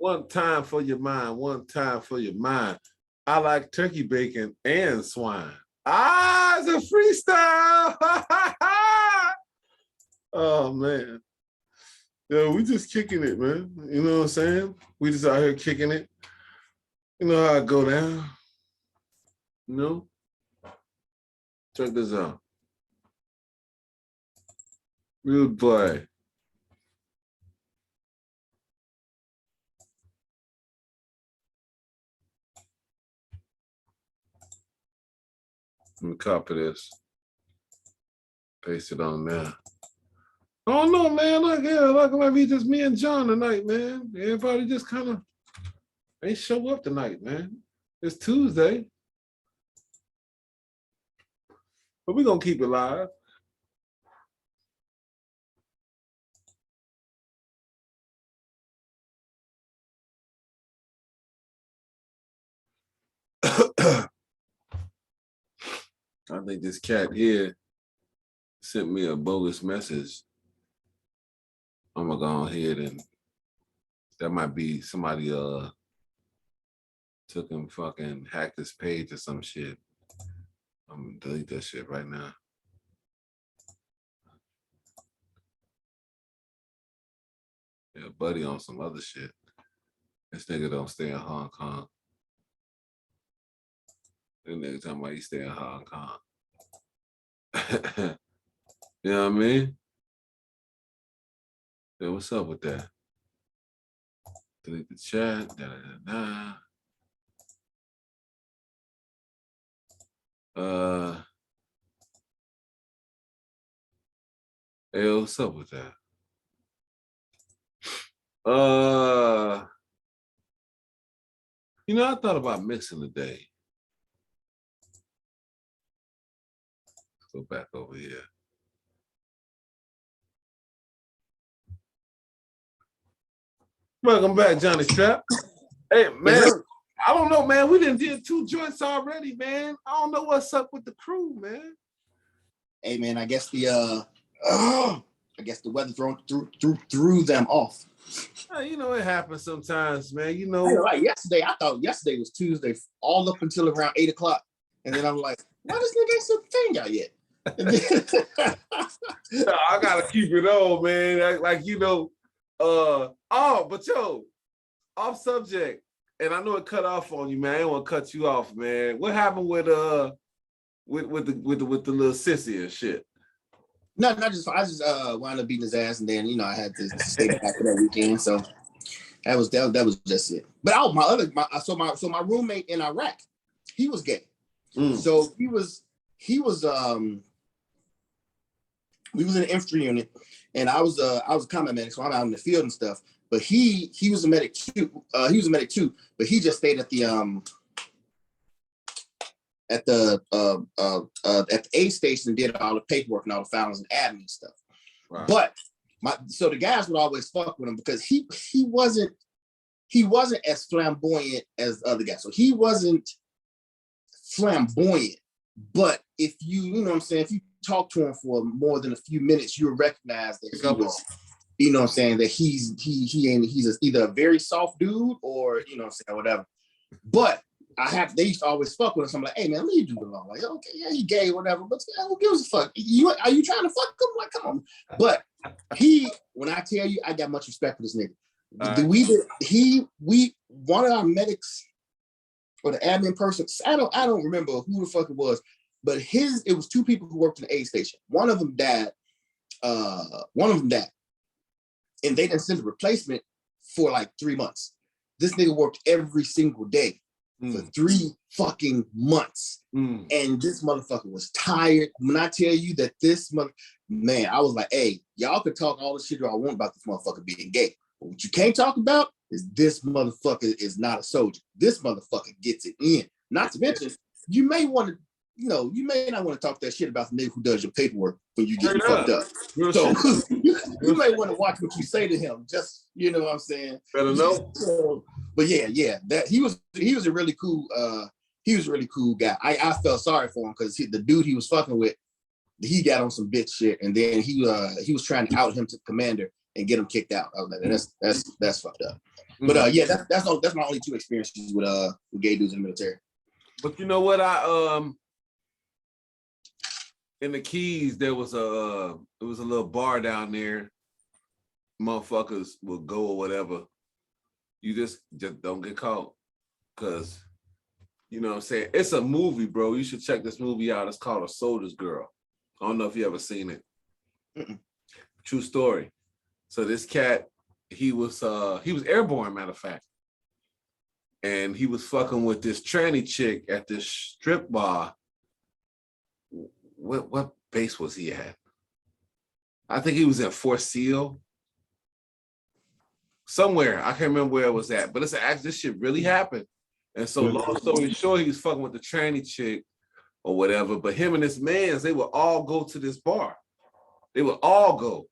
One time for your mind. One time for your mind. I like turkey bacon and swine. It's a freestyle. Oh man. Yo, we just kicking it, man. You know what I'm saying? We just out here kicking it. You know how I go down. You know? Check this out. Rude boy. Let me copy this. Paste it on there. I don't know, man. Like maybe just me and John tonight, man. Everybody just kind of ain't show up tonight, man. It's Tuesday. But we're gonna keep it live. I think this cat here sent me a bogus message. I'm gonna go ahead and that might be somebody took and fucking hacked this page or some shit. I'm gonna delete that shit right now. Yeah, buddy on some other shit. This nigga don't stay in Hong Kong. This nigga talking about he stay in Hong Kong. You know what I mean? Yeah, what's up with that? Delete the chat. Hey, what's up with that? You know, I thought about mixing today. Let's go back over here. Welcome back, Johnny Strap. Hey, man, I don't know, man. We done did 2 joints already, man. I don't know what's up with the crew, man. Hey, man, I guess the weather threw them off. You know, it happens sometimes, man. You know, like yesterday, I thought yesterday was Tuesday, all up until around 8 o'clock. And then I'm like, why this nigga ain't some thing out yet? I gotta keep it on, man. Like you know, but yo, off subject, and I know it cut off on you, man. I didn't want to cut you off, man. What happened with the little sissy and shit? No, I just wound up beating his ass, and then I had to stay back for that weekend. So that was just it. But my roommate in Iraq, he was gay. So he was we was in the infantry unit, and I was a combat medic, so I'm out in the field and stuff. But he was a medic too. But he just stayed at the aid station and did all the paperwork and all the filings and admin stuff. Right. But so the guys would always fuck with him because he wasn't as flamboyant as other guys. So he wasn't flamboyant, but if you know what I'm saying, if you talk to him for more than a few minutes, you'll recognize that he was, you know what I'm saying, that he's either a very soft dude or, you know what I'm saying, whatever. But they used to always fuck with us. I'm like, hey man, leave dude alone. Like, okay, yeah, he gay, whatever, but yeah, who gives a fuck? Are you trying to fuck him? Like, come on. But when I tell you, I got much respect for this nigga. One of our medics or the admin person, I don't remember who the fuck it was, but it was 2 people who worked in the aid station. One of them died. And they didn't send a replacement for like 3 months. This nigga worked every single day for 3 fucking months. And this motherfucker was tired. When I tell you that man, I was like, hey, y'all can talk all the shit y'all want about this motherfucker being gay. But what you can't talk about is this motherfucker is not a soldier. This motherfucker gets it in. Not to mention, you may not want to talk that shit about the nigga who does your paperwork when you get fucked up. So you may want to watch what you say to him. Just, you know what I'm saying? Better know. But yeah, that he was a really cool guy. I felt sorry for him because the dude he was fucking with, he got on some bitch shit, and then he was trying to out him to the commander and get him kicked out. I was like, that's fucked up. But yeah, that's my only two experiences with gay dudes in the military. But you know what? In the Keys, there was a little bar down there. Motherfuckers would go or whatever. You just don't get caught. Cause you know what I'm saying? It's a movie, bro. You should check this movie out. It's called A Soldier's Girl. I don't know if you ever seen it. True story. So this cat, he was airborne, matter of fact. And he was fucking with this tranny chick at this strip bar. What base was he at? I think he was at Fort Seal. Somewhere. I can't remember where it was at. But this shit really happened. And so long story short, he was fucking with the tranny chick or whatever. But him and his mans, they would all go to this bar. They would all go.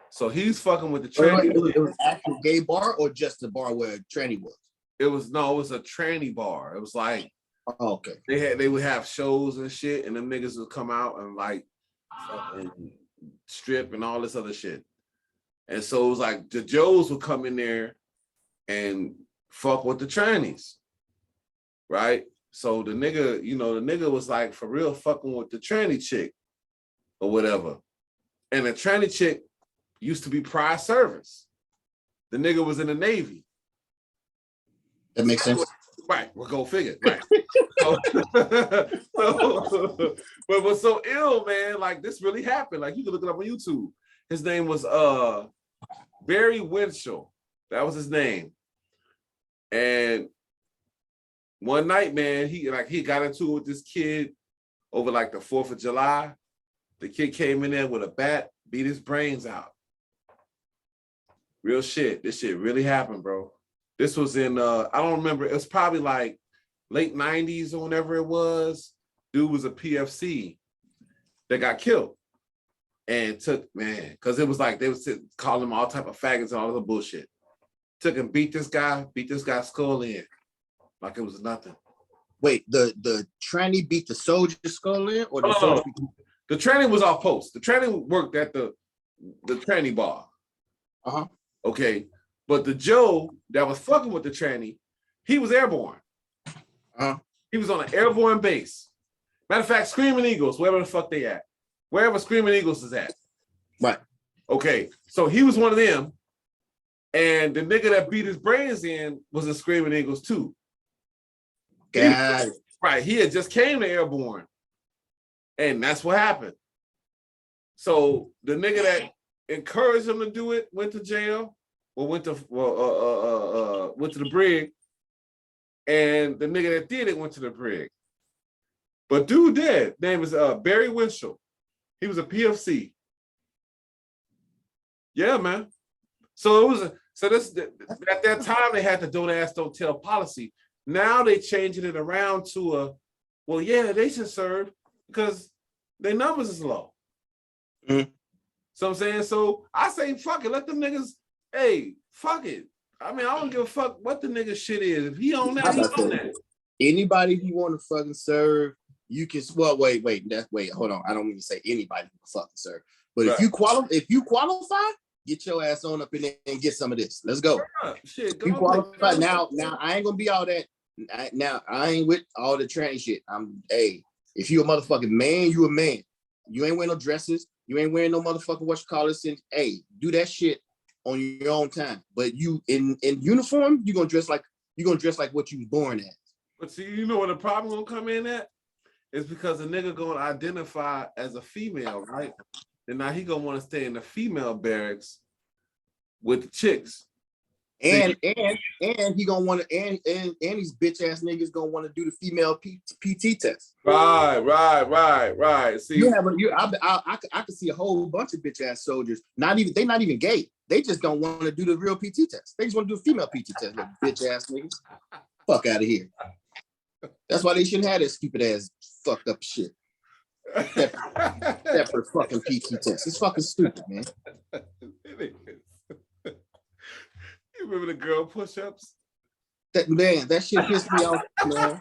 So he's fucking with the tranny. It was an actual gay bar or just the bar where tranny was? It was a tranny bar. It was like, oh, okay. They would have shows and shit, and them niggas would come out and like and strip and all this other shit. And so it was like the Joes would come in there and fuck with the trannies, right? So the nigga was like for real fucking with the tranny chick or whatever. And the tranny chick used to be prior service. The nigga was in the Navy. That makes sense. Right, we'll go figure. Right. But what's so ill, man? Like this really happened. Like you can look it up on YouTube. His name was Barry Winchell. That was his name. And one night, man, he got into it with this kid over like the 4th of July. The kid came in there with a bat, beat his brains out. Real shit. This shit really happened, bro. This was in, I don't remember. It was probably like late 90s or whenever it was. Dude was a PFC that got killed. And took, man, because it was like they was calling him all type of faggots and all other bullshit. Took and beat this guy's skull in. Like it was nothing. Wait, the tranny beat the soldier's skull in? Or the soldier? The tranny was off post. The tranny worked at the tranny bar. Uh-huh. Okay. But the Joe that was fucking with the tranny, he was airborne. He was on an airborne base. Matter of fact, Screaming Eagles, wherever the fuck they at. Wherever Screaming Eagles is at. Right. Okay. So he was one of them. And the nigga that beat his brains in was in Screaming Eagles too. Got it. Right. He had just came to airborne. And that's what happened. So the nigga that encouraged him to do it went to jail. Or went to the brig, and the nigga that did it went to the brig. But dude dead. Name is Barry Winchell. He was a PFC. Yeah, man. So at that time they had the don't ask, don't tell policy. Now they changing it around to they should serve because their numbers is low. Mm-hmm. So I'm saying, so I say fuck it, let them niggas. Hey, fuck it. I mean, I don't give a fuck what the nigga shit is. If he on that, he on that. Anybody who want to fucking serve, you can. Well, wait. Hold on. I don't mean to say anybody who can fucking serve. But right. if you qualify, get your ass on up in there and get some of this. Let's go. Shit, you qualify now. I ain't gonna be all that. Now I ain't with all the tranny shit. If you a motherfucking man, you a man. You ain't wearing no dresses. You ain't wearing no motherfucking whatchamacallit. And do that shit on your own time, but you in uniform, you're gonna dress like what you was born as. But see, you know where the problem gonna come in at? It's because a nigga gonna identify as a female, right? And now he gonna want to stay in the female barracks with the chicks. And he gonna want to and these bitch ass niggas gonna want to do the female PT test. Right. See, I can see a whole bunch of bitch ass soldiers. Not even gay. They just don't want to do the real PT test. They just want to do a female PT test. Like bitch ass niggas. Fuck out of here. That's why they shouldn't have that stupid ass fucked up shit. Separate fucking PT test. It's fucking stupid, man. You remember the girl push-ups? That shit pissed me off, man.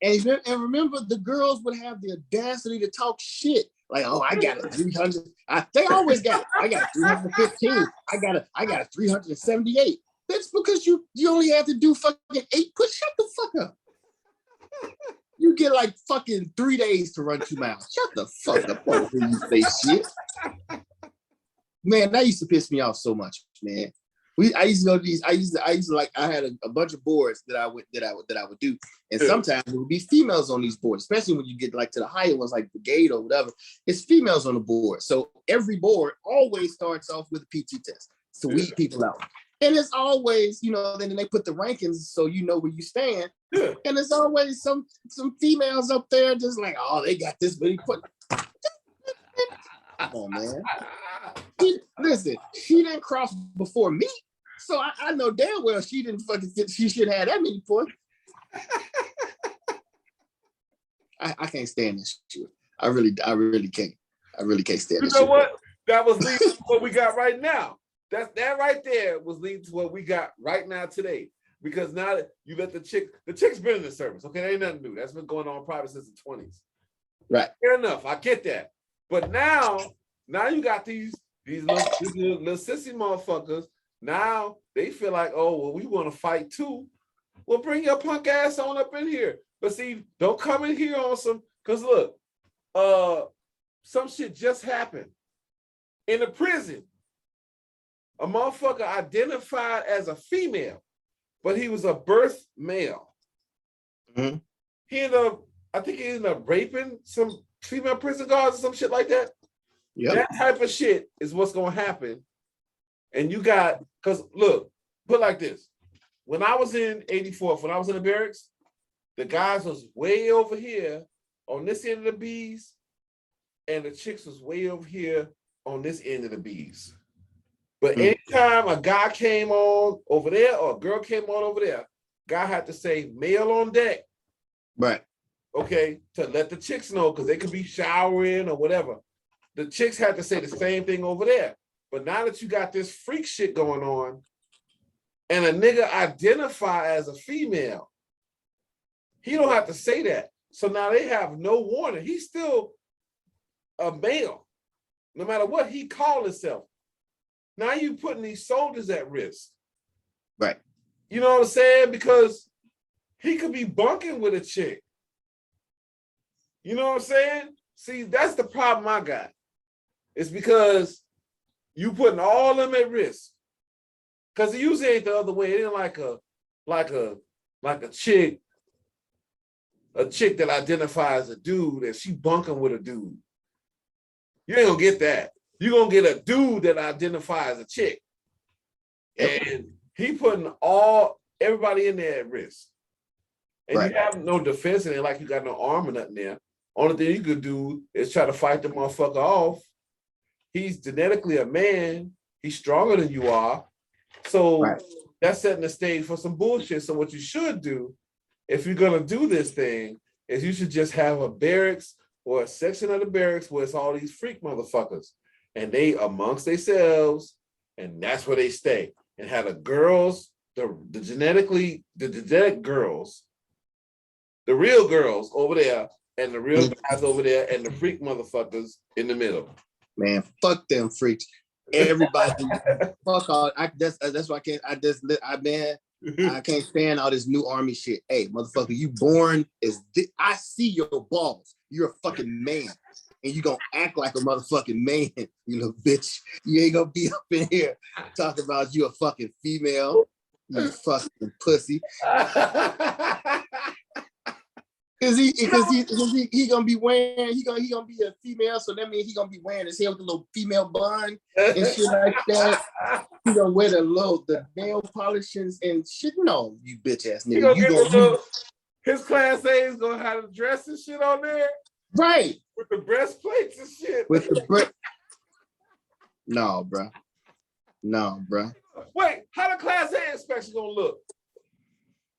And remember, the girls would have the audacity to talk shit. Like, oh, I got a 300. They always got it. I got a 315. I got a 378. That's because you only have to do fucking 8 push. Shut the fuck up. You get like fucking 3 days to run 2 miles. Shut the fuck up. Don't hear you say shit. Man, that used to piss me off so much, man. I used to go to these. I used to like. I had a bunch of boards that I would do, and sometimes there would be females on these boards, especially when you get like to the higher ones, like Brigade or whatever. It's females on the board, so every board always starts off with a PT test to weed people out, and it's always, you know, then they put the rankings so you know where you stand, and it's always some females up there just like, oh, they got this, but he put. Come on, man. Listen, she didn't cross before me, so I know damn well she didn't fucking. She should have that many points. I can't stand this shit. I really can't. I really can't stand this shit. You know what? That was leading to what we got right now. That right there was leading to what we got right now today. Because now that you let the chick's been in the service. Okay, that ain't nothing new. That's been going on probably since the 20s. Right. Fair enough. I get that. But now you got these little sissy motherfuckers. Now they feel like, oh, well, we want to fight too. Well, bring your punk ass on up in here. But see, don't come in here on some, because look, some shit just happened. In the prison, a motherfucker identified as a female, but he was a birth male. Mm-hmm. I think he ended up raping some female prison guards or some shit like that. Yeah, that type of shit is what's gonna happen. And you got, because look, put like this. When I was in 84th, when I was in the barracks, the guys was way over here on this end of the bees, and the chicks was way over here on this end of the bees. But anytime a guy came on over there or a girl came on over there, guy had to say male on deck. Right. Okay, to let the chicks know, because they could be showering or whatever. The chicks had to say the same thing over there. But now that you got this freak shit going on, and a nigga identify as a female, he don't have to say that. So now they have no warning. He's still a male, no matter what he call himself. Now you putting these soldiers at risk. Right. You know what I'm saying? Because he could be bunking with a chick. You know what I'm saying? See, that's the problem I got. It's because you putting all of them at risk. Because it usually ain't the other way. It ain't like a chick that identifies as a dude and she bunking with a dude. You ain't gonna get that. You're gonna get a dude that identifies as a chick. And he putting everybody in there at risk. And you have no defense in it, like you got no arm or nothing there. Only thing you could do is try to fight the motherfucker off. He's genetically a man. He's stronger than you are. So that's setting the stage for some bullshit. So what you should do, if you're gonna do this thing, is you should just have a barracks or a section of the barracks where it's all these freak motherfuckers. And they amongst themselves, and that's where they stay. And have the girls, the genetic girls, the real girls over there, and the real guys over there, and the freak motherfuckers in the middle. Man, fuck them freaks. Everybody, fuck all. That's why I can't stand all this new army shit. Hey, motherfucker, you born I see your balls. You're a fucking man, and you gonna act like a motherfucking man, you little bitch. You ain't gonna be up in here talking about you a fucking female, you fucking pussy. Cause he gonna be wearing, he gonna be a female, so that means he gonna be wearing his hair with a little female bun and shit like that. He gonna wear the nail polishings and shit. No, you bitch ass nigga. His class A is gonna have the dress and shit on there, right? With the breastplates and shit. With the No, bro. Wait, how the class A inspection gonna look?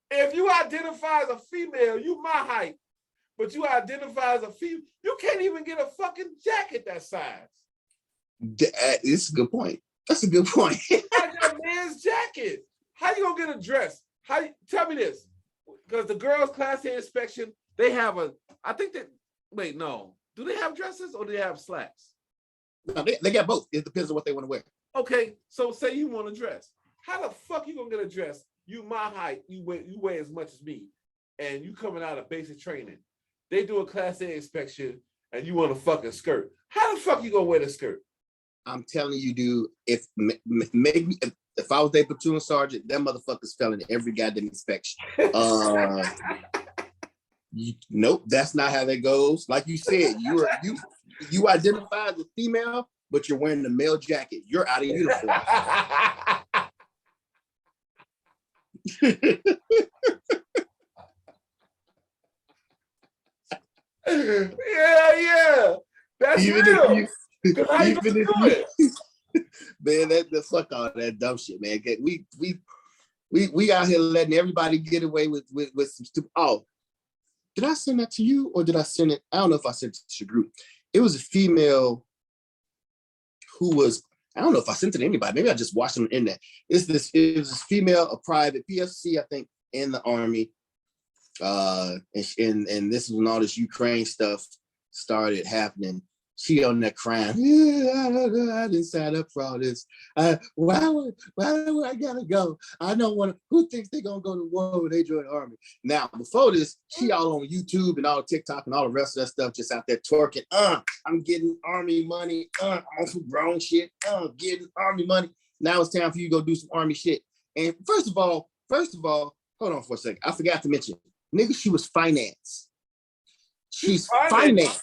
If you identify as a female, you my height, but you identify as a female, you can't even get a fucking jacket that size. It's a good point. That's a good point. I got a man's jacket. How you gonna get a dress? Tell me this? Because the girls' class A inspection, they have do they have dresses or do they have slacks? No, they got both. It depends on what they want to wear. Okay, so say you want a dress. How the fuck you gonna get a dress? You my height, you weigh as much as me, and you coming out of basic training. They do a Class A inspection, and you want a fucking skirt. How the fuck you gonna wear the skirt? I'm telling you, dude, if I was a platoon sergeant, them motherfuckers fell in every goddamn inspection. Nope, that's not how that goes. Like you said, you identify as a female, but you're wearing the male jacket. You're out of uniform. Yeah. That's even real. How you gonna do it? Man, the fuck all that dumb shit, man. We out here letting everybody get away with some stupid. Oh, did I send that to you or did I send it? I don't know if I sent it to your group. It was a female who was, I don't know if I sent it to anybody. Maybe I just watched them in there. It was this female, a private PFC, I think, in the Army. And this is when all this Ukraine stuff started happening. She on that crying. Yeah, I didn't sign up for all this. Why would I gotta go? I don't want to. Who thinks they're gonna go to war when they join the Army? Now, before this, she all on YouTube and all TikTok and all the rest of that stuff, just out there twerking. I'm getting Army money. I'm on some grown shit. Getting Army money. Now it's time for you to go do some Army shit. And first of all, hold on for a second. I forgot to mention, nigga, she was finance. She's finance.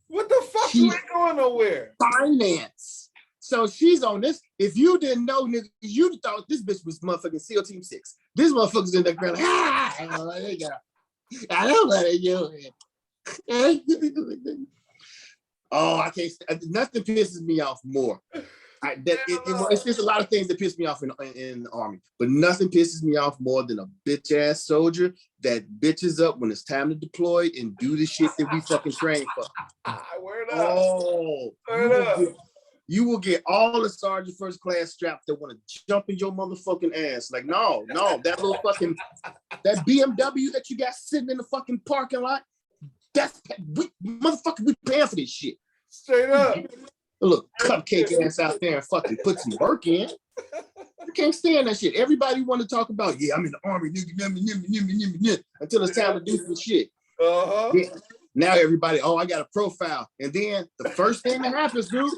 What the fuck? You ain't going nowhere. Finance. So she's on this. If you didn't know, nigga, you thought this bitch was motherfucking SEAL Team 6. This motherfucker's in the ground. I don't let you. Oh, I can't. Nothing pisses me off more. It's just a lot of things that piss me off in the Army, but nothing pisses me off more than a bitch ass soldier that bitches up when it's time to deploy and do the shit that we fucking train for. Word up. Oh, you will get all the Sergeant First Class straps that want to jump in your motherfucking ass. Like, no, that little fucking, that BMW that you got sitting in the fucking parking lot, motherfucker, we paying for this shit. Straight up. Look, cupcake ass out there and fucking put some work in. You can't stand that shit. Everybody want to talk about, yeah, I'm in the Army, until it's time to do some shit. Yeah. Now everybody, I got a profile. And then the first thing that happens, dude,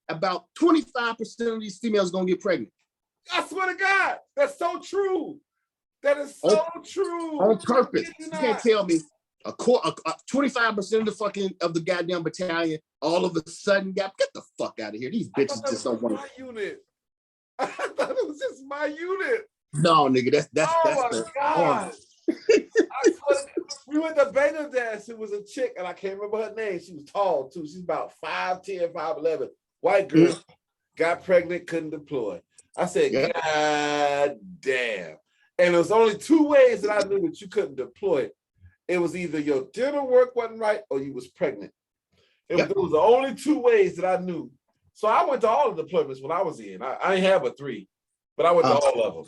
about 25% of these females gonna get pregnant. I swear to God, that's so true. That is so true. On purpose. You can't tell me 25% of the goddamn battalion all of a sudden get the fuck out of here. These bitches just don't want to. Unit. I thought it was just my unit. No, nigga, that's the God. We went to Bangladesh. It was a chick, and I can't remember her name. She was tall too. She's about 5'10", 5'11". White girl, got pregnant, couldn't deploy. I said, God damn. And there was only two ways that I knew that you couldn't deploy. It was either your dinner work wasn't right or you was pregnant. It was the only two ways that I knew. So I went to all the deployments when I was in. I ain't have but 3, but I went to all of them.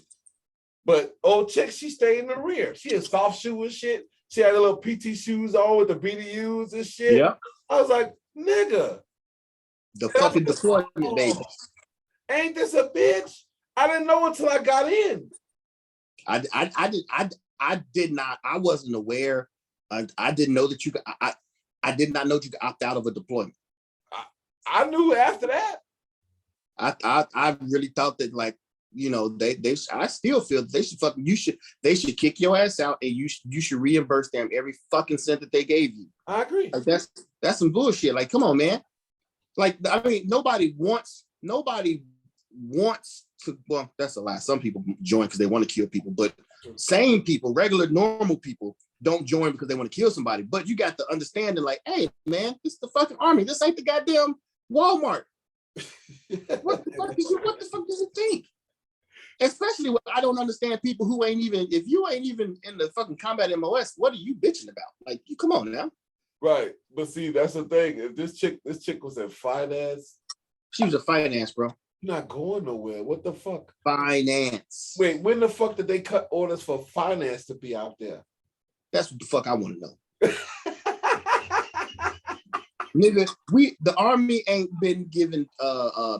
But old chick, she stayed in the rear. She had soft shoe and shit. She had a little PT shoes on with the BDUs and shit. Yeah. I was like, nigga. The fucking deployment, baby. Ain't this a bitch? I didn't know until I got in. I did not. I wasn't aware. I didn't know that you could. I did not know you could opt out of a deployment. I knew after that. I really thought that, like, you know, I still feel that they should kick your ass out and you should reimburse them every fucking cent that they gave you. I agree. Like, that's some bullshit. Like, come on, man. Like, I mean, nobody wants to. Well, that's a lie. Some people join because they want to kill people, but sane people, regular, normal people don't join because they want to kill somebody. But you got the understanding, like, hey, man, this is the fucking Army. This ain't the goddamn Walmart. What the fuck does it think? Especially when I don't understand people who ain't even, if you ain't even in the fucking combat MOS, what are you bitching about? Like, you come on now. Right. But see, that's the thing. If this chick was in finance. She was a finance, bro. You're not going nowhere. What the fuck? Finance. Wait, when the fuck did they cut orders for finance to be out there? That's what the fuck I want to know. Nigga, the Army ain't been given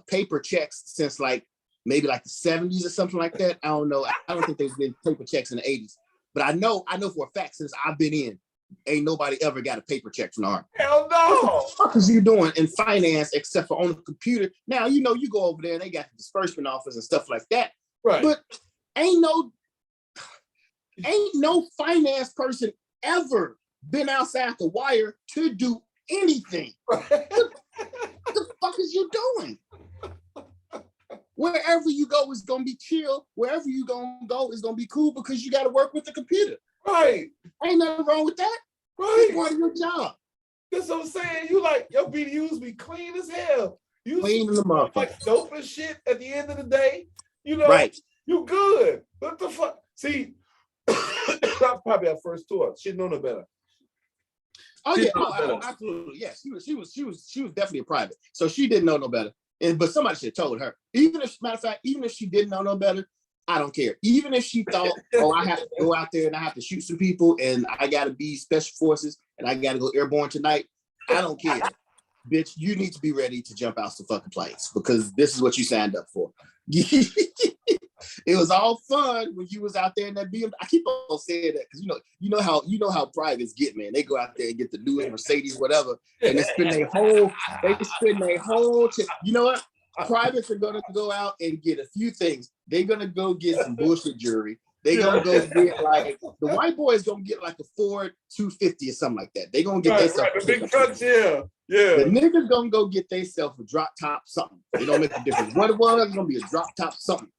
paper checks since like maybe like the 70s or something like that. I don't know. I don't think they was getting paper checks in the 80s. But I know for a fact since I've been in, ain't nobody ever got a paper check from the Army. Hell no. What the fuck is you doing in finance except for on the computer? Now, you know, you go over there and they got the disbursement office and stuff like that. Right. But ain't no finance person ever been outside the wire to do anything. What the fuck is you doing? Wherever you go is gonna be chill. Wherever you gonna go is gonna be cool because you got to work with the computer. Right. Ain't nothing wrong with that. Right. It's part of your job. That's what I'm saying. You like your BDUs be clean as hell. You Clean the motherfucker. like dope and shit at the end of the day. You know, right. You good. What the fuck? See, that's probably our first tour. She know no better. Oh yeah, absolutely. Yes, she was definitely a private. So she didn't know no better. But somebody should have told her. Even if, matter of fact, even if she didn't know no better, I don't care. Even if she thought, oh, I have to go out there and I have to shoot some people and I got to be special forces and I got to go airborne tonight, I don't care. Bitch, you need to be ready to jump out some fucking planes because this is what you signed up for. It was all fun when you was out there in that BMW. I keep on saying that because you know how privates get, man. They go out there and get the newest Mercedes, whatever, and they spend their whole you know what? Privates are gonna go out and get a few things. They're gonna go get some bullshit jewelry. They gonna go get like the white boy is gonna get like a Ford 250 or something like that. They gonna get themselves the big trucks, yeah. The niggas gonna go get themselves a drop top something. It don't make a difference. What it was, it's gonna be a drop top something,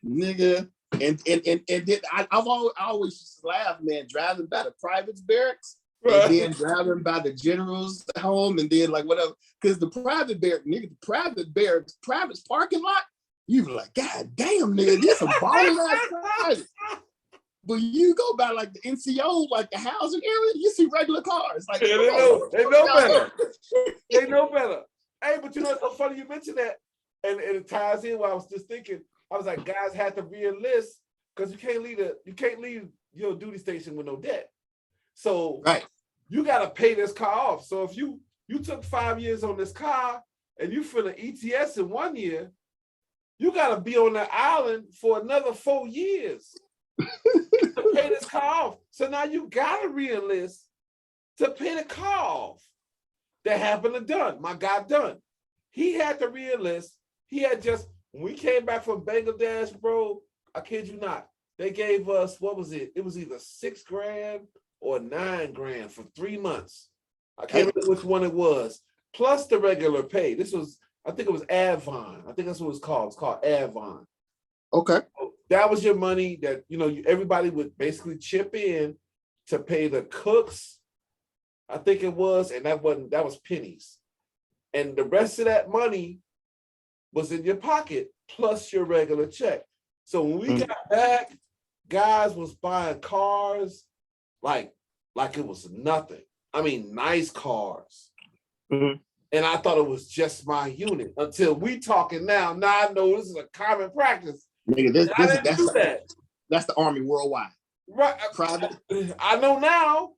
nigga. And then I always used to laugh, man, driving by the private's barracks. Right. And then driving by the general's home and then like whatever. Because the private barracks, nigga, private's parking lot, you be like, God damn, nigga, this a ballin' ass private. But you go by like the NCO, like the housing area, you see regular cars. Like yeah, they know better. They know better. Hey, but you know, it's so funny you mentioned that. And it ties in what I was just thinking. I was like, guys had to re-enlist because you can't leave your duty station with no debt. So right. You gotta pay this car off. So if you took 5 years on this car and you fill an ETS in 1 year, you gotta be on the island for another 4 years to pay this car off. So now you gotta re-enlist to pay the car off. That happened to Dunn, my guy Dunn. He had to re-enlist. He had when we came back from Bangladesh, bro, I kid you not, they gave us, what was it? It was either $6,000 or $9,000 for 3 months. I can't remember which one it was. Plus the regular pay. I think it was Avon. I think that's what it's called. It's called Avon. Okay. So that was your money that, everybody would basically chip in to pay the cooks. I think it was, and that was pennies. And the rest of that money was in your pocket plus your regular check. So when we got back, guys was buying cars like it was nothing. I mean, nice cars. Mm-hmm. And I thought it was just my unit until we talking now. Now I know this is a common practice. Nigga, that's the Army worldwide. Right. Private. I know now.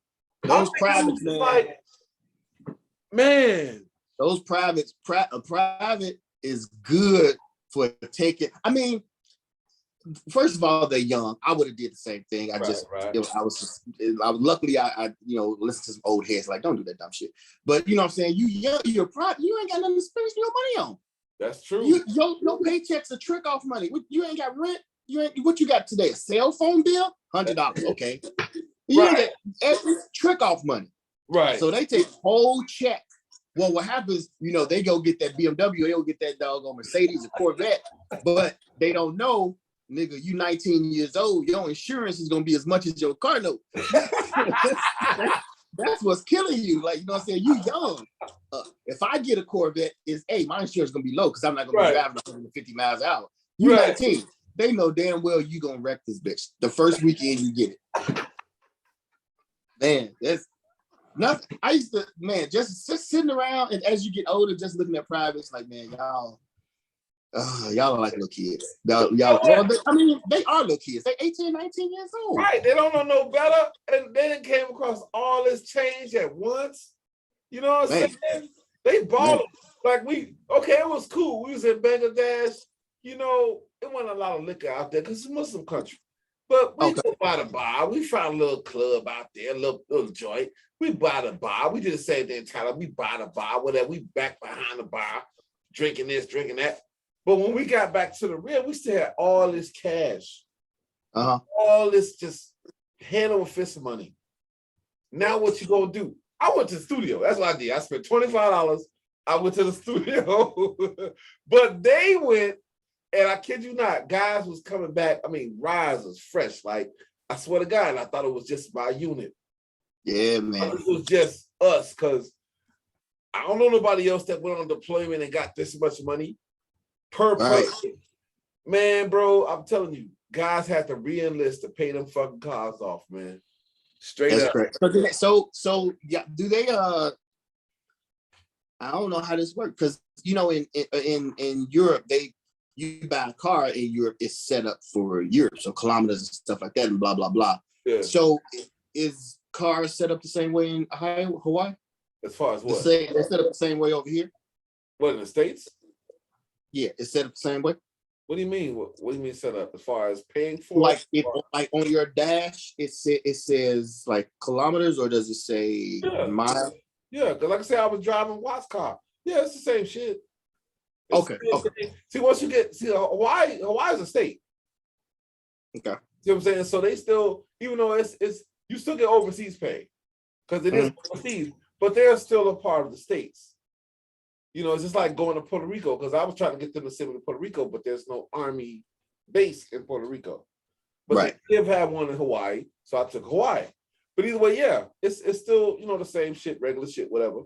Those privates, man. Those privates, a private is good for taking. I mean, first of all, they're young. I would have did the same thing. I was luckily I listened to some old heads like, don't do that dumb shit. But you know what I'm saying? You're private. You ain't got nothing to spend your money on. That's true. Your paycheck's a trick off money. You ain't got rent. What you got today? A cell phone bill? $100. Okay. You ain't got trick off money. Right. So they take whole check. Well, what happens, they go get that BMW, they go get that doggone Mercedes, a Corvette, but they don't know, nigga, you 19 years old, your insurance is going to be as much as your car note. That's what's killing you. Like, you know what I'm saying? You young. If I get a Corvette, my insurance is going to be low because I'm not going to be driving 150 miles an hour. You 19. They know damn well you going to wreck this bitch. The first weekend you get it. Man, that's nothing. I used to, man, just sitting around and as you get older, just looking at privates, like, man, y'all are like little kids. They are little kids. They 18, 19 years old. Right. They don't know no better. And they done came across all this change at once. You know what I'm saying? They balled. Like it was cool. We was in Bangladesh. you know, it wasn't a lot of liquor out there because it's a Muslim country. But we Okay. go by the bar. We found a little club out there, a little joint. We buy the bar. We did the same thing in Thailand. We buy the bar, whatever. We back behind the bar, drinking this, drinking that. But when we got back to the rear, we still had all this cash. All this just hand over fist of money. Now what you gonna do? I went to the studio. That's what I did. I spent $25. I went to the studio. But they went, and I kid you not, guys was coming back. I mean, Rise was fresh. Like, I swear to God, I thought it was just my unit. Yeah, man. It was just us, because I don't know nobody else that went on deployment and got this much money per person. Man, bro, I'm telling you, guys had to re-enlist to pay them fucking cars off, man. Straight That's up. correct. So yeah, do they I don't know how this works, because you know in Europe you buy a car in Europe, it's set up for Europe, so kilometers and stuff like that and blah blah blah. Yeah. So is cars set up the same way in Hawaii? As far as what? They're set up the same way over here? What, in the States? Yeah, it's set up the same way. What do you mean? What do you mean set up as far as paying for like it? Like on your dash, it says like kilometers, or does it say miles? Yeah, because like I said, I was driving Watt's car. Yeah, it's the same shit. Okay. See, once you get Hawaii is a state. Okay. See what I'm saying? So they still, even though it's you still get overseas pay because it is overseas, but they're still a part of the states. You know, it's just like going to Puerto Rico, because I was trying to get them to send me to Puerto Rico, but there's no army base in Puerto Rico. But they have had one in Hawaii, so I took Hawaii. But either way, yeah, it's still, you know, the same shit, regular shit, whatever.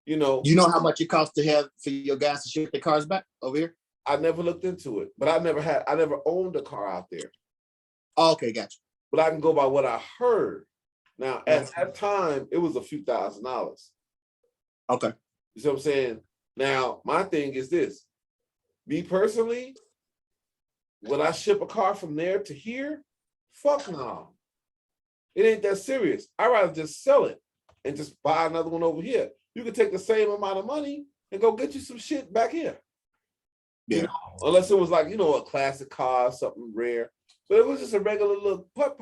You know how much it costs to have for your guys to ship their cars back over here? I never looked into it, but I never owned a car out there. Oh, okay, gotcha. But I can go by what I heard. Now, at that time, it was a few $1,000s. Okay. You see what I'm saying? Now, my thing is this. Me personally, would I ship a car from there to here? Fuck no. It ain't that serious. I'd rather just sell it and just buy another one over here. You could take the same amount of money and go get you some shit back here. Yeah. You know, unless it was like, you know, a classic car, something rare. But it was just a regular little putt.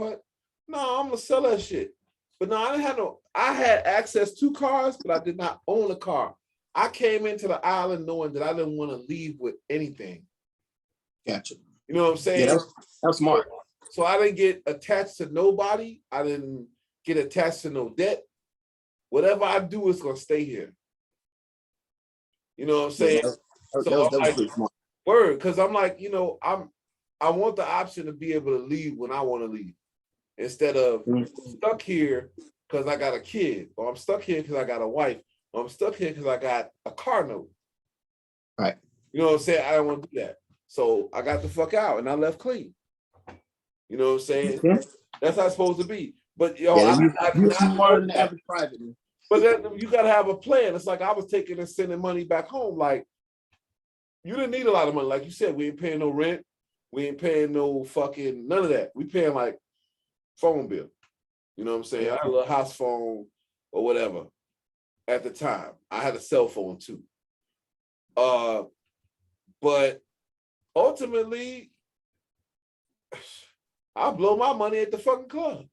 No, I'm gonna sell that shit. But no, I had access to cars, but I did not own a car. I came into the island knowing that I didn't want to leave with anything. Gotcha. You know what I'm saying? Yeah, that's smart. So I didn't get attached to nobody. I didn't get attached to no debt. Whatever I do is gonna stay here. You know what I'm saying? Yeah, that was pretty smart. Word, because I'm like, you know, I want the option to be able to leave when I want to leave, instead of stuck here because I got a kid, or I'm stuck here because I got a wife, or I'm stuck here because I got a car note. Right. You know what I'm saying? I don't want to do that. So I got the fuck out and I left clean. You know what I'm saying? That's how it's supposed to be. But yo, you're smarter than the average private. But then you gotta have a plan. It's like I was taking and sending money back home. Like, you didn't need a lot of money. Like you said, we ain't paying no rent. We ain't paying no fucking none of that. We paying like phone bill. You know what I'm saying? I had a little house phone or whatever at the time. I had a cell phone too. But ultimately, I blow my money at the fucking club.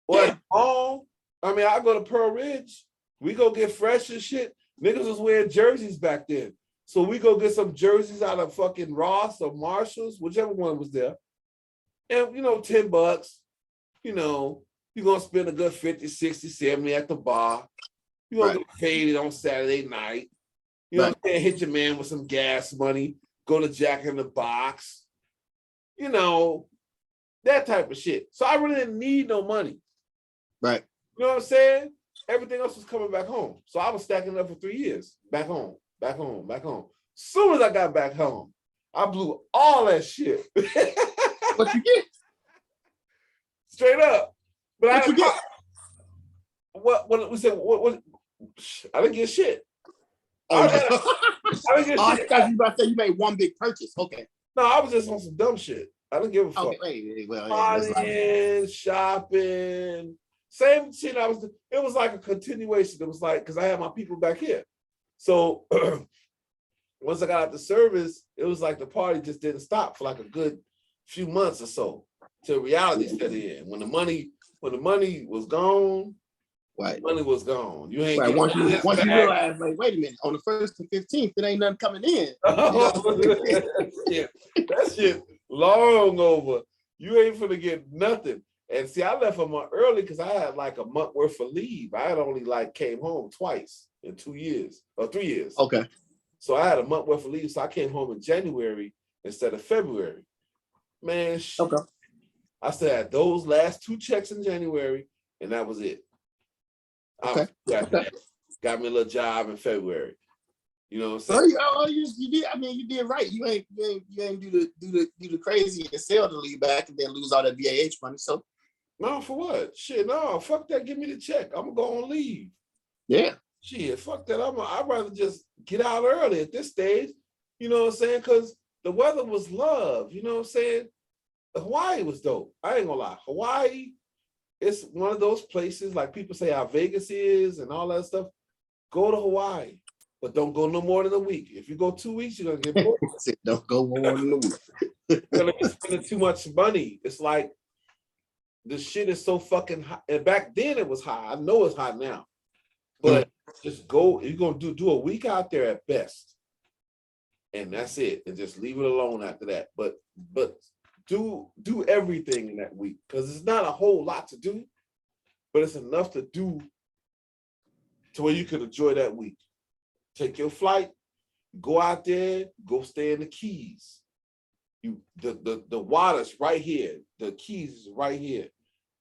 Or at home. I mean, I go to Pearl Ridge. We go get fresh and shit. Niggas was wearing jerseys back then. So we go get some jerseys out of fucking Ross or Marshalls, whichever one was there. And, you know, $10, you know, you're going to spend a good 50, 60, 70 at the bar. You're going to get faded on Saturday night. You know what I'm saying? Hit your man with some gas money. Go to Jack in the Box. You know, that type of shit. So I really didn't need no money. Right. You know what I'm saying? Everything else was coming back home. So I was stacking up for 3 years. Back home. Soon as I got back home, I blew all that shit. What you get? Straight up. But what you get? What we said? What? I didn't get shit. Oh, I didn't get shit. I thought you about to say you made one big purchase. Okay. No, I was just on some dumb shit. I didn't give a fuck. Okay, well, shopping, same shit. It was like a continuation. It was like, because I had my people back here. So once I got out the service, it was like the party just didn't stop for like a good few months or so till reality set in. When the money was gone, Right. money was gone. You ain't Right. getting Once you realize, like, wait a minute, on the 1st and 15th, it ain't nothing coming in. shit. That shit long over. You ain't finna get nothing. And see, I left a month early because I had like a month worth of leave. I had only like came home twice in 2 years or 3 years. Okay. So I had a month worth of leave. So I came home in January instead of February. Man, shit. Okay. I still had those last 2 checks in January, and that was it. Okay. Got me a little job in February. You know what I'm saying? You did. I mean, you did right. You ain't do the crazy and sell the lead back and then lose all that VAH money. So no, for what? Shit, no, fuck that. Give me the check. I'm gonna go on leave. Yeah. Shit, fuck that. I'd rather just get out early at this stage. You know what I'm saying? Because the weather was love. You know what I'm saying? Hawaii was dope. I ain't gonna lie. Hawaii, it's one of those places like people say how Vegas is and all that stuff. Go to Hawaii, but don't go no more than a week. If you go 2 weeks, you're gonna get bored. Don't go more than a week. You're gonna be spending too much money. It's like the shit is so fucking hot. And back then it was hot. I know it's hot now, but just go. You're gonna do a week out there at best, and that's it. And just leave it alone after that. But do everything in that week because it's not a whole lot to do, but it's enough to do to where you can enjoy that week. Take your flight, go out there, go stay in the Keys. The water's right here. The Keys is right here.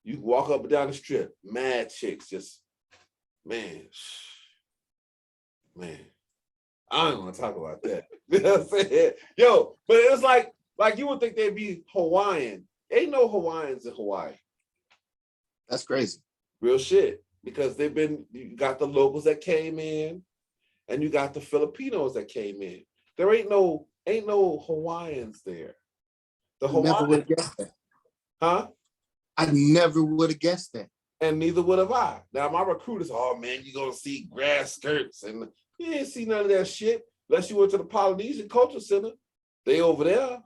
You can walk up and down the strip. Mad chicks, just man. I don't want to talk about that. You know what I'm saying? Yo, but it was like you would think they'd be Hawaiian. Ain't no Hawaiians in Hawaii. That's crazy. Real shit. Because you got the locals that came in, and you got the Filipinos that came in. There ain't no Hawaiians there. The Hawaiians, never would have guessed that. Huh? I never would have guessed that. And neither would have I. Now my recruiters, oh man, you're gonna see grass skirts, and you ain't see none of that shit unless you went to the Polynesian Culture Center. They over there.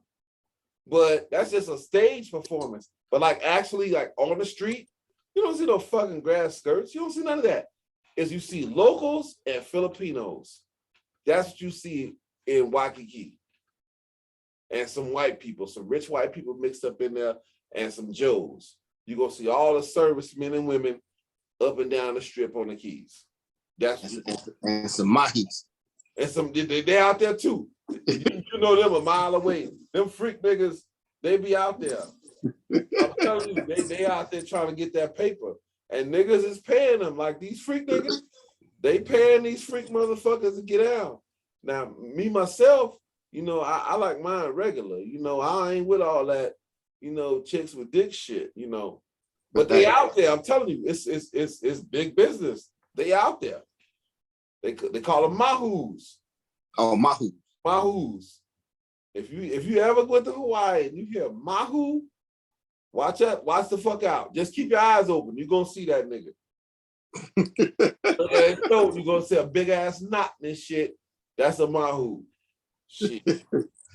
But that's just a stage performance. But like actually, like on the street, you don't see no fucking grass skirts. You don't see none of that. Is you see locals and Filipinos. That's what you see in Waikiki. And some white people, some rich white people mixed up in there, and some Joes. You're gonna see all the servicemen and women up and down the strip on the Keys. And some mahis. And some they out there too. You know them a mile away. Them freak niggas, they be out there. I'm telling you, they out there trying to get that paper. And niggas is paying them. Like these freak niggas, they paying these freak motherfuckers to get out. Now, me myself, you know, I like mine regular. You know, I ain't with all that, you know, chicks with dick shit, you know. But they out there. I'm telling you, it's big business. They out there. They call them mahus. Oh, mahus. Mahus. If you ever go to Hawaii and you hear mahu, watch the fuck out. Just keep your eyes open. You're gonna see that nigga. You're gonna see a big ass knot in this shit. That's a mahu. Shit.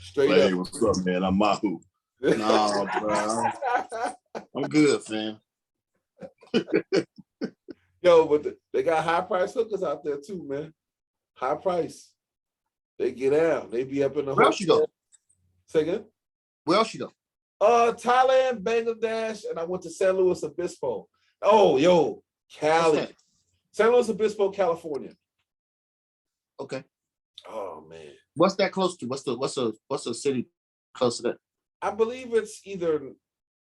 Straight hey, up. What's up, man? I'm mahu. No, bro. I'm good, fam. Yo, but they got high price hookers out there too, man. High price. They get out. They be up in the Where else you go? Say again? Where else you go? Thailand, Bangladesh, and I went to San Luis Obispo. Oh, yo, Cali. San Luis Obispo, California. Okay. Oh man. What's that close to? What's the city close to that? I believe it's either,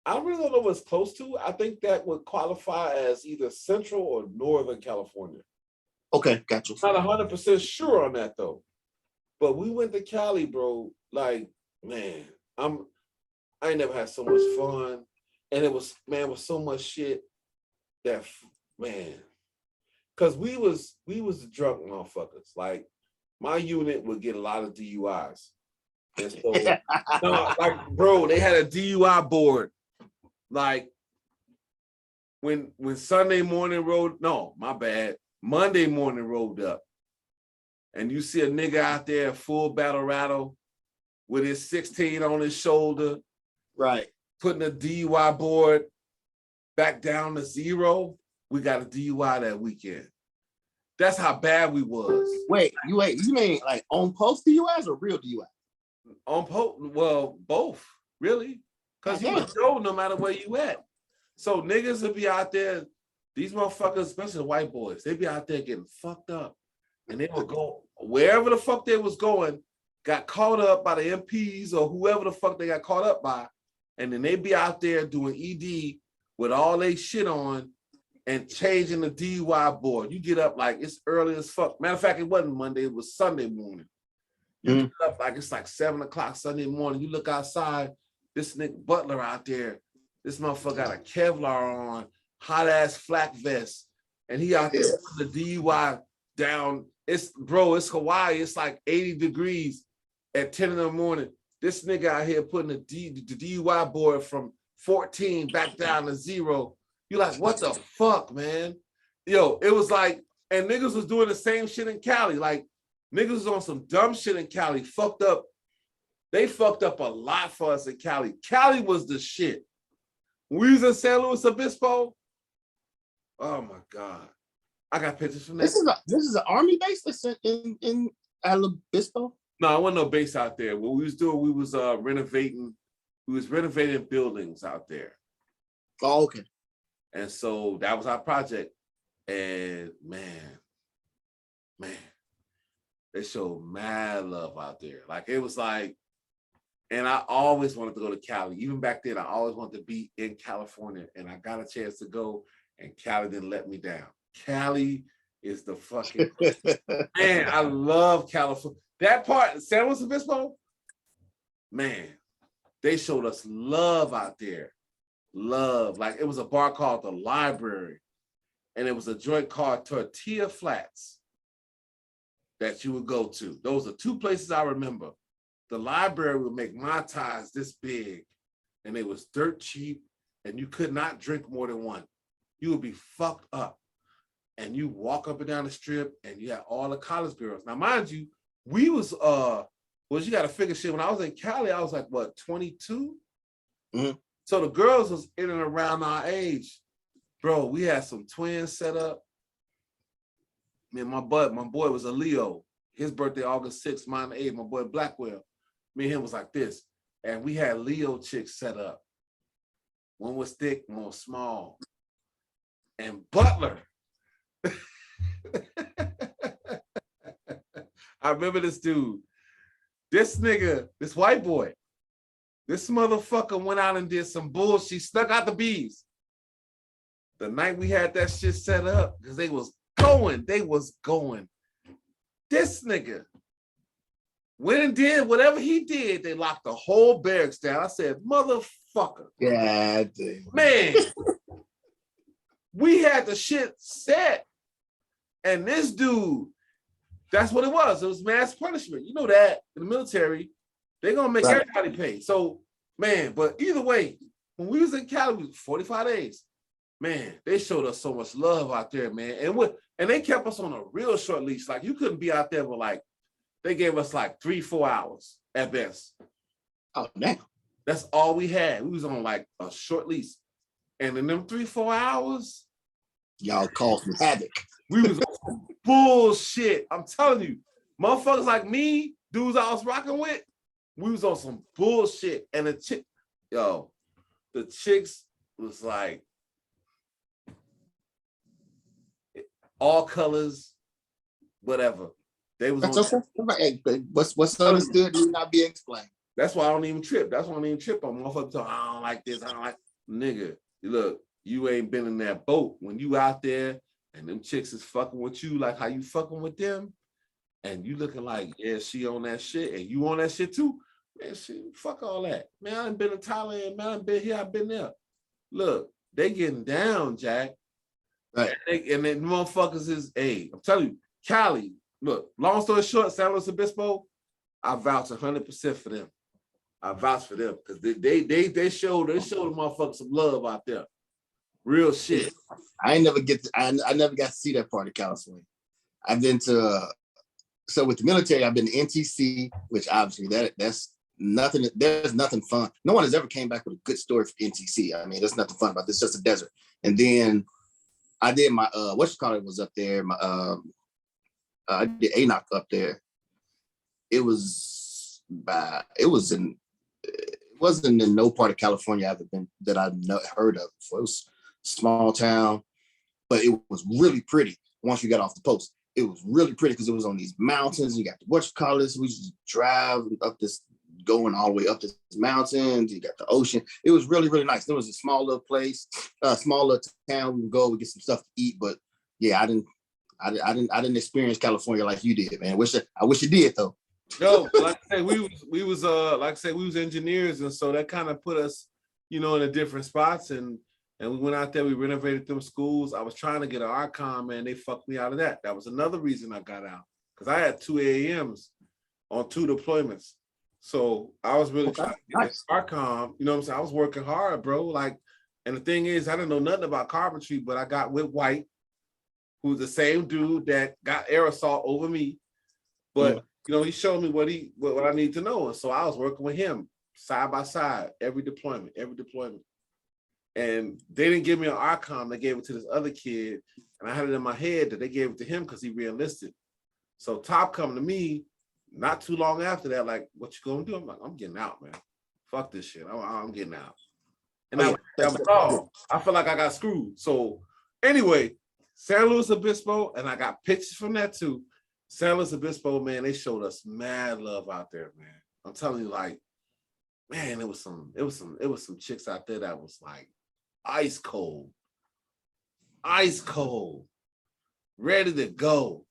I really don't know what it's close to. I think that would qualify as either Central or Northern California. Okay, gotcha. Not 100% sure on that though. But we went to Cali, bro. Like, man, I ain't never had so much fun. And it was so much shit that, man, because we was the drunk motherfuckers. Like, my unit would get a lot of DUIs. And so, no, like, bro, they had a DUI board. Like, when Sunday morning Monday morning rolled up, and you see a nigga out there full battle rattle with his 16 on his shoulder, right, putting a DUI board back down to 0, we got a DUI that weekend. That's how bad we was. Wait, you mean like on post DUIs or real DUI? On post, well, both, really. Because you would go no matter where you at. So niggas would be out there, these motherfuckers, especially the white boys, they be out there getting fucked up. And they would go wherever the fuck they was going, got caught up by the MPs or whoever the fuck they got caught up by. And then they be out there doing ED with all they shit on and changing the DUI board. You get up like it's early as fuck. Matter of fact, it wasn't Monday, it was Sunday morning. You get up like it's like 7 o'clock Sunday morning. You look outside, this nigga Butler out there, this motherfucker got a Kevlar on, hot ass flak vest, and he out there putting the DUI down. It's Hawaii. It's like 80 degrees at 10 in the morning. This nigga out here putting the DUI board from 14 back down to 0. You're like, what the fuck, man? Yo, it was like, and niggas was doing the same shit in Cali. Like, niggas was on some dumb shit in Cali, fucked up. They fucked up a lot for us in Cali. Cali was the shit. When we was in San Luis Obispo, oh my God. I got pictures from that. This is an army base that's in Obispo? No, I wasn't no base out there. What we was doing, we was renovating buildings out there. Oh, okay. And so that was our project. And man, they showed mad love out there. Like it was like, and I always wanted to go to Cali. Even back then, I always wanted to be in California. And I got a chance to go, and Cali didn't let me down. Cali is the fucking man. I love California. That part, San Luis Obispo, man, they showed us love out there. Love. Like it was a bar called The Library, and it was a joint called Tortilla Flats that you would go to. Those are two places I remember. The Library would make Mai Tais this big, and they was dirt cheap, and you could not drink more than one. You would be fucked up. And you walk up and down the strip, and you had all the college girls. Now, mind you, we was you got to figure shit. When I was in Cali, I was like, what, 22? Mm-hmm. So the girls was in and around our age. Bro, we had some twins set up. Me and my boy was a Leo. His birthday, August 6th, mine the 8th. My boy Blackwell. Me and him was like this. And we had Leo chicks set up. One was thick, one was small. And Butler. I remember this dude. This nigga, this white boy, this motherfucker went out and did some bullshit, snuck out the bees. The night we had that shit set up, because they was going. This nigga went and did whatever he did. They locked the whole barracks down. I said, motherfucker. Yeah, dude. Man, we had the shit set. And this dude, that's what it was. It was mass punishment. You know that in the military, they're gonna make everybody pay. So, man, but either way, when we was in Cali, we was 45 days. Man, they showed us so much love out there, man. And they kept us on a real short leash. Like you couldn't be out there with like, they gave us like 3-4 hours at best. Oh, damn. That's all we had. We was on like a short leash. And in them 3-4 hours, y'all caused some havoc. We was on some bullshit. I'm telling you, motherfuckers like me, dudes I was rocking with, we was on some bullshit. And the chicks was like all colors, whatever. They was on. What's understood need not be explained. That's why I don't even trip. That's why I don't even trip on motherfuckers talking, I don't like this. I don't like nigga. Look, you ain't been in that boat when you out there and them chicks is fucking with you like how you fucking with them, and you looking like, yeah, she on that shit, and you on that shit too. Man, shit, fuck all that. Man, I ain't been in Thailand, man. I've been here, I've been there. Look, they getting down, Jack. Right. And then motherfuckers is, hey, I'm telling you, Cali, look, long story short, San Luis Obispo, I vouch 100% for them. I vouch for them because they showed the motherfuckers some love out there. Real shit. I never got to see that part of California. I've been to so with the military, I've been to NTC, which obviously that's nothing. There's nothing fun. No one has ever came back with a good story for NTC. I mean, there's nothing fun about this. It's just a desert. And then I did my was up there. My I did ANOC up there. It wasn't in no part of California I've ever been that I've heard of before. It was a small town, but it was really pretty once you got off the post. It was really pretty because it was on these mountains. You got the whatchamacallit, we just drive up this, going all the way up this mountains. You got the ocean. It was really, really nice. There was a small little place, small little town. We would go, we get some stuff to eat. But yeah, I didn't experience California like you did, man. I wish you did though. No, like I say, we was engineers, and so that kind of put us, in a different spots. And we went out there, we renovated them schools. I was trying to get an UnCommon, man. They fucked me out of that. That was another reason I got out, because I had 2 AMs on 2 deployments. So I was really trying to get UnCommon. You know what I'm saying? I was working hard, bro. Like, and the thing is, I didn't know nothing about carpentry, but I got with White, who's the same dude that got air assault over me. But he showed me what I need to know. And so I was working with him side by side, every deployment. And they didn't give me an UnCommon, they gave it to this other kid. And I had it in my head that they gave it to him because he re-enlisted. So Top come to me not too long after that, like, what you gonna do? I'm like, I'm getting out, man. Fuck this shit. I'm getting out. And I feel like I got screwed. So anyway, San Luis Obispo, and I got pictures from that too. San Luis Obispo, man, they showed us mad love out there, man. I'm telling you, like, man, it was some chicks out there that was like ice cold, ready to go.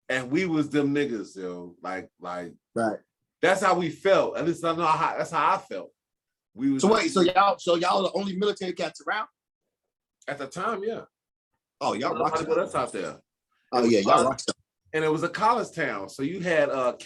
And we was them niggas, yo. Like, right. That's how we felt. At least I know that's how I felt. We was so y'all the only military cats around? At the time, yeah. Oh, y'all rock with us out there. Oh yeah, y'all rock. And it was a college town. So you had Cal